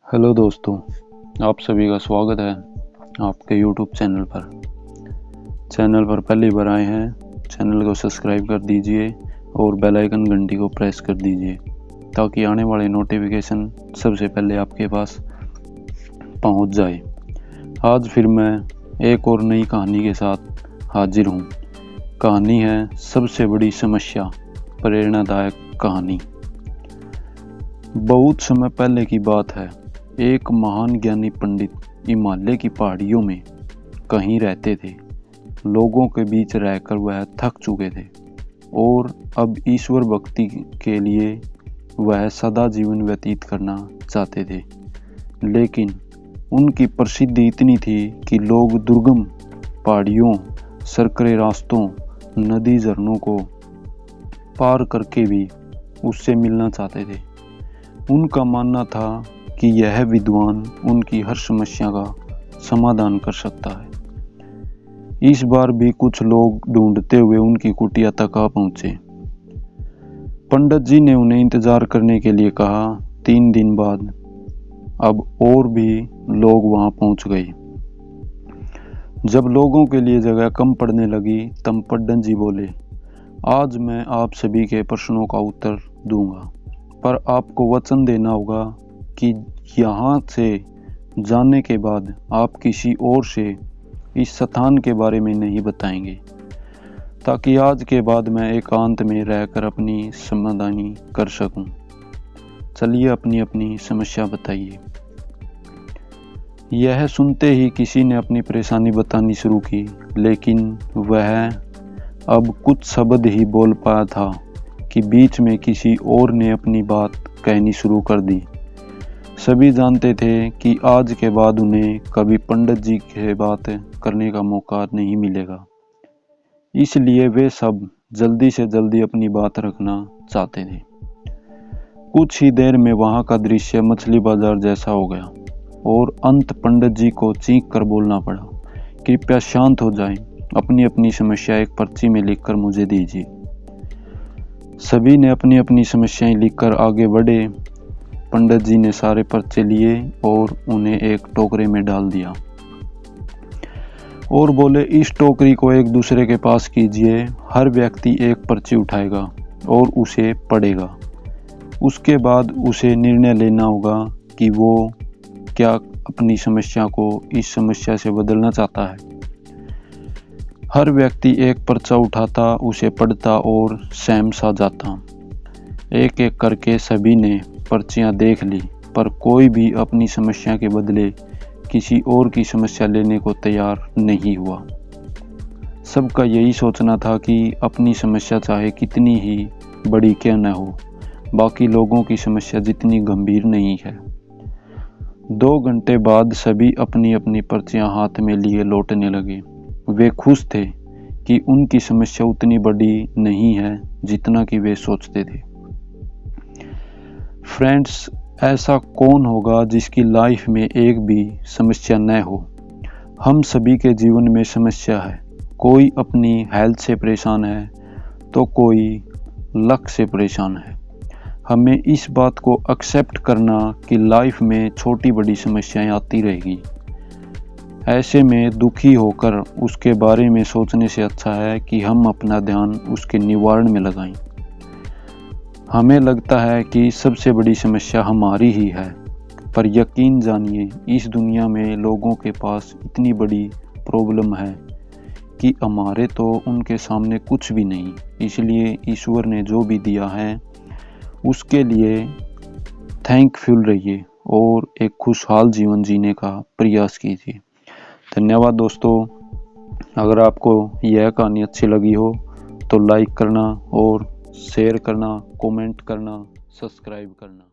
Hello दोस्तों, आप सभी का स्वागत है आपके यूट्यूब चैनल पर। चैनल पर पहली बार आए हैं, चैनल को सब्सक्राइब कर दीजिए और बेल आइकन घंटी को प्रेस कर दीजिए ताकि आने वाले नोटिफिकेशन सबसे पहले आपके पास पहुंच जाए। आज फिर मैं एक और नई कहानी के साथ हाजिर हूं। कहानी है सबसे बड़ी समस्या, प्रेरणादायक कहानी। बहुत समय पहले की बात है। एक महान ज्ञानी पंडित हिमालय की पहाड़ियों में कहीं रहते थे। लोगों के बीच रहकर वह थक चुके थे और अब ईश्वर भक्ति के लिए वह सदा जीवन व्यतीत करना चाहते थे। लेकिन उनकी प्रसिद्धि इतनी थी कि लोग दुर्गम पहाड़ियों, सरकरे रास्तों, नदी झरनों को पार करके भी उससे मिलना चाहते थे। उनका मानना था कि यह विद्वान उनकी हर समस्या का समाधान कर सकता है। इस बार भी कुछ लोग ढूंढते हुए उनकी कुटिया तक आ पहुंचे। पंडित जी ने उन्हें इंतजार करने के लिए कहा। 3 दिन बाद अब और भी लोग वहां पहुंच गए। जब लोगों के लिए जगह कम पड़ने लगी तब पंडित जी बोले, आज मैं आप सभी के प्रश्नों का उत्तर दूंगा, पर आपको वचन देना होगा कि यहाँ से जाने के बाद आप किसी और से इस स्थान के बारे में नहीं बताएंगे, ताकि आज के बाद मैं एकांत में रहकर अपनी समाधान कर सकूं। चलिए अपनी अपनी समस्या बताइए। यह सुनते ही किसी ने अपनी परेशानी बतानी शुरू की, लेकिन वह अब कुछ शब्द ही बोल पाया था कि बीच में किसी और ने अपनी बात कहनी शुरू कर दी। सभी जानते थे कि आज के बाद उन्हें कभी पंडित जी से बात करने का मौका नहीं मिलेगा, इसलिए वे सब जल्दी से जल्दी अपनी बात रखना चाहते थे। कुछ ही देर में वहां का दृश्य मछली बाजार जैसा हो गया और अंत पंडित जी को चीख कर बोलना पड़ा, कृपया शांत हो जाएं, अपनी अपनी समस्या एक पर्ची में लिखकर मुझे दीजिए। सभी ने अपनी अपनी समस्याएं लिखकर आगे बढ़े। पंडित जी ने सारे पर्चे लिए और उन्हें एक टोकरे में डाल दिया और बोले, इस टोकरी को एक दूसरे के पास कीजिए। हर व्यक्ति एक पर्ची उठाएगा और उसे पढ़ेगा। उसके बाद उसे निर्णय लेना होगा कि वो क्या अपनी समस्या को इस समस्या से बदलना चाहता है। हर व्यक्ति एक पर्चा उठाता, उसे पढ़ता और सहम सा जाता। एक एक करके सभी ने पर्चियां देख ली, पर कोई भी अपनी समस्या के बदले किसी और की समस्या लेने को तैयार नहीं हुआ। सबका यही सोचना था कि अपनी समस्या चाहे कितनी ही बड़ी क्यों न हो, बाकी लोगों की समस्या जितनी गंभीर नहीं है। 2 घंटे बाद सभी अपनी अपनी पर्चियां हाथ में लिए लौटने लगे। वे खुश थे कि उनकी समस्या उतनी बड़ी नहीं है जितना कि वे सोचते थे। फ्रेंड्स, ऐसा कौन होगा जिसकी लाइफ में एक भी समस्या न हो? हम सभी के जीवन में समस्या है। कोई अपनी हेल्थ से परेशान है तो कोई लक से परेशान है। हमें इस बात को एक्सेप्ट करना कि लाइफ में छोटी बड़ी समस्याएं आती रहेगी। ऐसे में दुखी होकर उसके बारे में सोचने से अच्छा है कि हम अपना ध्यान उसके निवारण में लगाएं। हमें लगता है कि सबसे बड़ी समस्या हमारी ही है, पर यकीन जानिए इस दुनिया में लोगों के पास इतनी बड़ी प्रॉब्लम है कि हमारे तो उनके सामने कुछ भी नहीं। इसलिए ईश्वर ने जो भी दिया है उसके लिए थैंकफुल रहिए और एक खुशहाल जीवन जीने का प्रयास कीजिए। धन्यवाद दोस्तों। अगर आपको यह कहानी अच्छी लगी हो तो लाइक करना और शेयर करना, कमेंट करना, सब्सक्राइब करना।